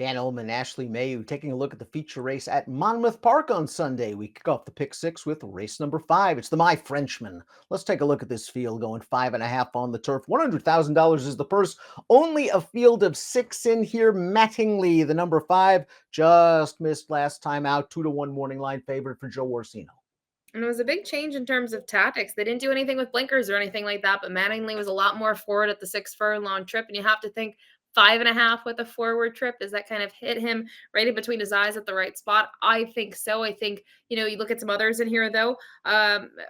Dan Illman, Ashley Mailloux taking a look at the feature race at Monmouth Park on Sunday. We kick off the pick six with race number 5. It's the My Frenchman. Let's take a look at this field going 5.5 on the turf. $100,000 is the purse. Only a field of 6 in here. Mattingly, the number 5, just missed last time out. 2-1 morning line favorite for Joe Orsino. And it was a big change in terms of tactics. They didn't do anything with blinkers or anything like that, but Mattingly was a lot more forward at the 6 furlong trip. And you have to think 5.5 with a forward trip. Does that kind of hit him right in between his eyes at the right spot? I think so. I think, you look at some others in here, though,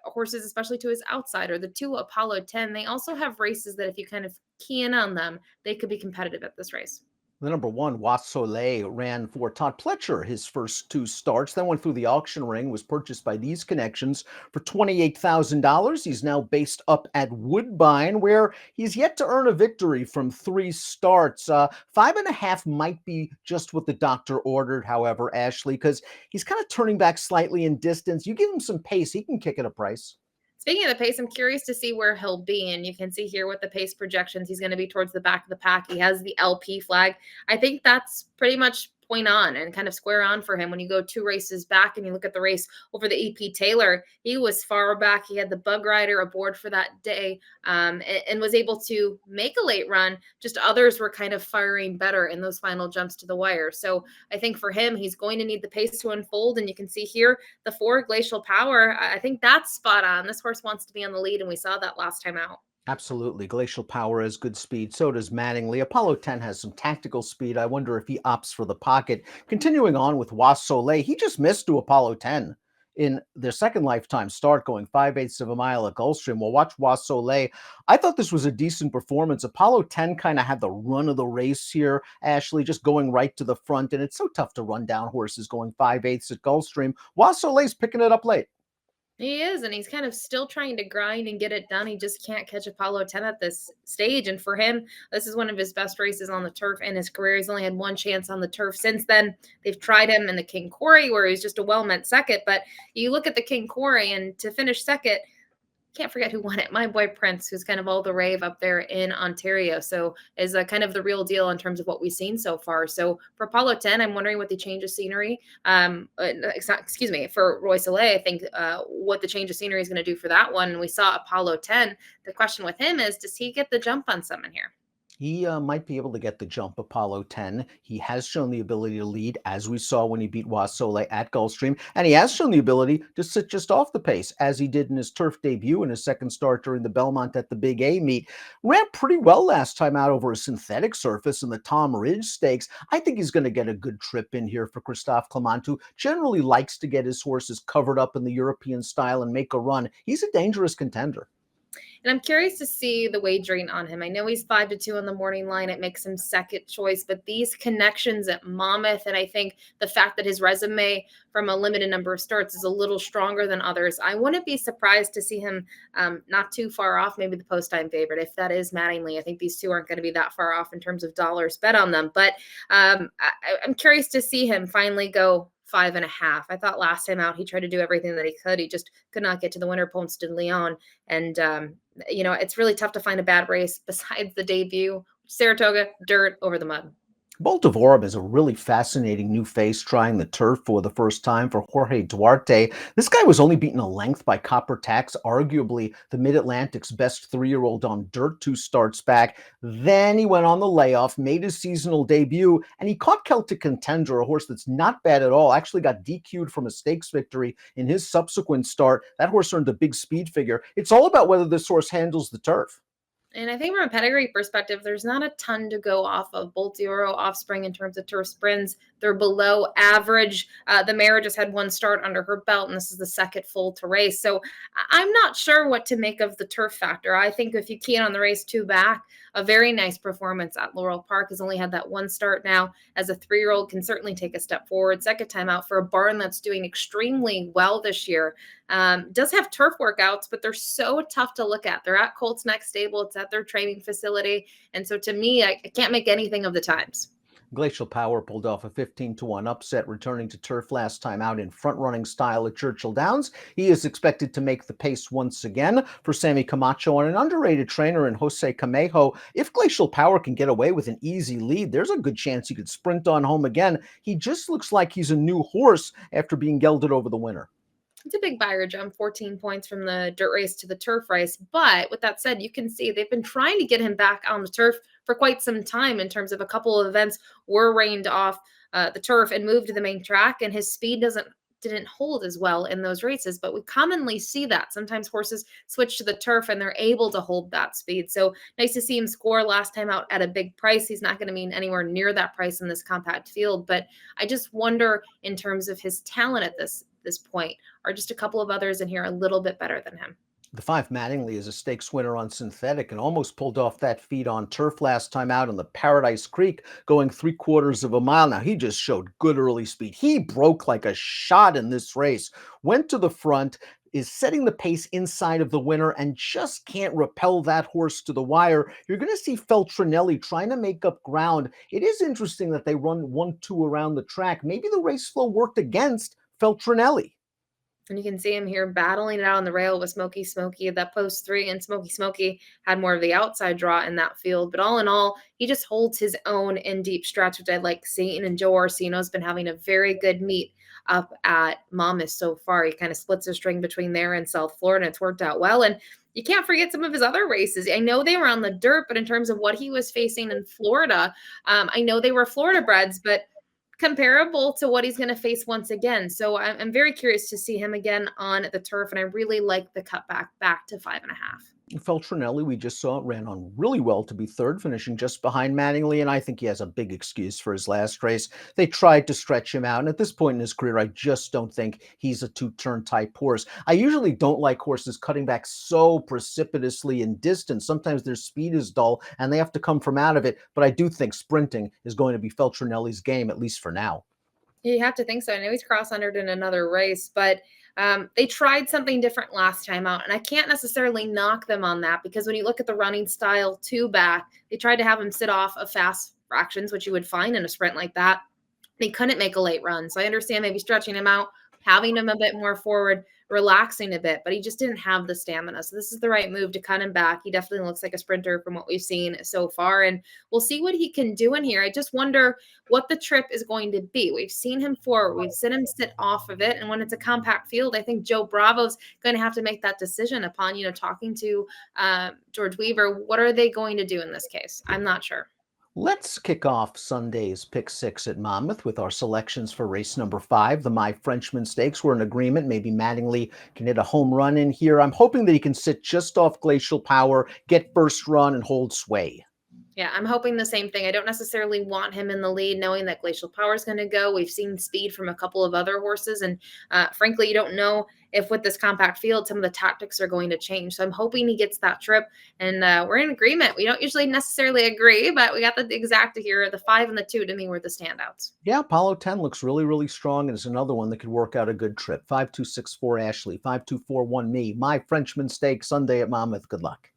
horses, especially to his outsider, the 2 Apollo 10, they also have races that if you kind of key in on them, they could be competitive at this race. The number 1, Was Soleil, ran for Todd Pletcher his first 2 starts, then went through the auction ring, was purchased by these connections for $28,000. He's now based up at Woodbine, where he's yet to earn a victory from 3 starts. 5.5 might be just what the doctor ordered, however, Ashley, because he's kind of turning back slightly in distance. You give him some pace, he can kick at a price. Speaking of the pace, I'm curious to see where he'll be. And you can see here with the pace projections, he's going to be towards the back of the pack. He has the LP flag. I think that's pretty much point on and kind of square on for him. When you go 2 races back and you look at the race over the EP Taylor, he was far back. He had the Bug Rider aboard for that day, and was able to make a late run. Just others were kind of firing better in those final jumps to the wire. So I think for him, he's going to need the pace to unfold. And you can see here the 4 Glacial Power. I think that's spot on. This horse wants to be on the lead, and we saw that last time out. Absolutely. Glacial Power has good speed. So does Mattingly. Apollo 10 has some tactical speed. I wonder if he opts for the pocket. Continuing on with Was Soleil, he just missed to Apollo 10 in their second lifetime start, going 5/8 of a mile at Gulfstream. Well, watch Was Soleil. I thought this was a decent performance. Apollo 10 kind of had the run of the race here, Ashley, just going right to the front. And it's so tough to run down horses going 5/8 at Gulfstream. Was Soleil's picking it up late. He is, and he's kind of still trying to grind and get it done. He just can't catch Apollo 10 at this stage. And for him, this is one of his best races on the turf in his career. He's only had 1 chance on the turf since then. They've tried him in the King Quarry, where he's just a well-meant second. But you look at the King Quarry, and to finish second, can't forget who won it. My boy Prince, who's kind of all the rave up there in Ontario. So is kind of the real deal in terms of what we've seen so far. So for Apollo 10, I'm wondering what the change of scenery, excuse me, for Roy Soleil, I think what the change of scenery is going to do for that one. We saw Apollo 10. The question with him is, does he get the jump on someone here? He might be able to get the jump Apollo 10. He has shown the ability to lead, as we saw when he beat Was Soleil at Gulfstream, and he has shown the ability to sit just off the pace, as he did in his turf debut in his second start during the Belmont at the Big A meet. Ran pretty well last time out over a synthetic surface in the Tom Ridge Stakes. I think he's going to get a good trip in here for Christophe Clement, who generally likes to get his horses covered up in the European style and make a run. He's a dangerous contender. And I'm curious to see the wagering on him. I know he's 5-2 on the morning line. It makes him second choice, but these connections at Monmouth, and I think the fact that his resume from a limited number of starts is a little stronger than others, I wouldn't be surprised to see him not too far off, maybe the post-time favorite. If that is Mattingly, I think these 2 aren't going to be that far off in terms of dollars bet on them. But I'm curious to see him finally go 5.5. I thought last time out he tried to do everything that he could. He just could not get to the winner, Ponce de Leon. And, it's really tough to find a bad race besides the debut. Saratoga, dirt over the mud. Baltavorum is a really fascinating new face trying the turf for the first time for Jorge Duarte. This guy was only beaten a length by Copper Tax, arguably the Mid-Atlantic's best 3-year-old on dirt 2 starts back. Then he went on the layoff, made his seasonal debut, and he caught Celtic Contender, a horse that's not bad at all. Actually got DQ'd from a stakes victory in his subsequent start. That horse earned a big speed figure. It's all about whether this horse handles the turf. And I think from a pedigree perspective, there's not a ton to go off of. Bolt Oro offspring in terms of turf sprints, they're below average. The mare just had 1 start under her belt, and this is the second full to race. So I'm not sure what to make of the turf factor. I think if you key in on the race 2 back, a very nice performance at Laurel Park. Has only had that 1 start now. As a 3-year-old, can certainly take a step forward. Second time out for a barn that's doing extremely well this year. Does have turf workouts, but they're so tough to look at. They're at Colts Neck Stable. It's at their training facility. And so to me, I can't make anything of the times. Glacial Power pulled off a 15-1 upset, returning to turf last time out in front-running style at Churchill Downs. He is expected to make the pace once again for Sammy Camacho and an underrated trainer in Jose Camejo. If Glacial Power can get away with an easy lead, there's a good chance he could sprint on home again. He just looks like he's a new horse after being gelded over the winter. It's a big buyer jump, 14 points from the dirt race to the turf race. But with that said, you can see they've been trying to get him back on the turf for quite some time in terms of a couple of events were reined off the turf and moved to the main track, and his speed didn't hold as well in those races. But we commonly see that sometimes horses switch to the turf and they're able to hold that speed. So nice to see him score last time out at a big price. He's not going to mean anywhere near that price in this compact field, but I just wonder in terms of his talent at this point, are just a couple of others in here a little bit better than him? The 5 Mattingly is a stakes winner on synthetic and almost pulled off that feat on turf last time out in the Paradise Creek, going 3/4 of a mile. Now, he just showed good early speed. He broke like a shot in this race, went to the front, is setting the pace inside of the winner, and just can't repel that horse to the wire. You're going to see Feltrinelli trying to make up ground. It is interesting that they run 1-2 around the track. Maybe the race flow worked against Feltrinelli. And you can see him here battling it out on the rail with Smoky Smoky at that post three. And Smoky Smoky had more of the outside draw in that field. But all in all, he just holds his own in deep stretch, which I like seeing. And Joe Orsino's been having a very good meet up at Monmouth so far. He kind of splits a string between there and South Florida. And it's worked out well. And you can't forget some of his other races. I know they were on the dirt, but in terms of what he was facing in Florida, I know they were Florida breds, but comparable to what he's going to face once again. So I'm very curious to see him again on the turf, and I really like the cutback back to 5.5. Feltrinelli, we just saw, ran on really well to be third, finishing just behind Mattingly, and I think he has a big excuse for his last race. They tried to stretch him out, and at this point in his career, I just don't think he's a two-turn type horse. I usually don't like horses cutting back so precipitously in distance. Sometimes their speed is dull, and they have to come from out of it, but I do think sprinting is going to be Feltrinelli's game, at least for now. You have to think so. I know he's cross-undered in another race, but they tried something different last time out, and I can't necessarily knock them on that because when you look at the running style two back, they tried to have him sit off of fast fractions, which you would find in a sprint like that. They couldn't make a late run, so I understand maybe stretching him out, having him a bit more forward, relaxing a bit, but he just didn't have the stamina. So this is the right move to cut him back. He definitely looks like a sprinter from what we've seen so far, and we'll see what he can do in here. I just wonder what the trip is going to be. We've seen him forward. We've seen him sit off of it, and when it's a compact field, I think Joe Bravo's going to have to make that decision upon, talking to George Weaver. What are they going to do in this case? I'm not sure. Let's kick off Sunday's Pick 6 at Monmouth with our selections for race number 5, the My Frenchman Stakes. We're in agreement. Maybe Mattingly can hit a home run in here. I'm hoping that he can sit just off Glacial Power, get first run, and hold sway. Yeah, I'm hoping the same thing. I don't necessarily want him in the lead, knowing that Glacial Power is going to go. We've seen speed from a couple of other horses, and frankly, you don't know if with this compact field, some of the tactics are going to change. So I'm hoping he gets that trip, and we're in agreement. We don't usually necessarily agree, but we got the exacta here. The 5 and the 2 to me were the standouts. Yeah, Apollo 10 looks really, really strong, and is another one that could work out a good trip. 5264 Ashley, 5241 me. My Frenchman Stakes Sunday at Monmouth. Good luck.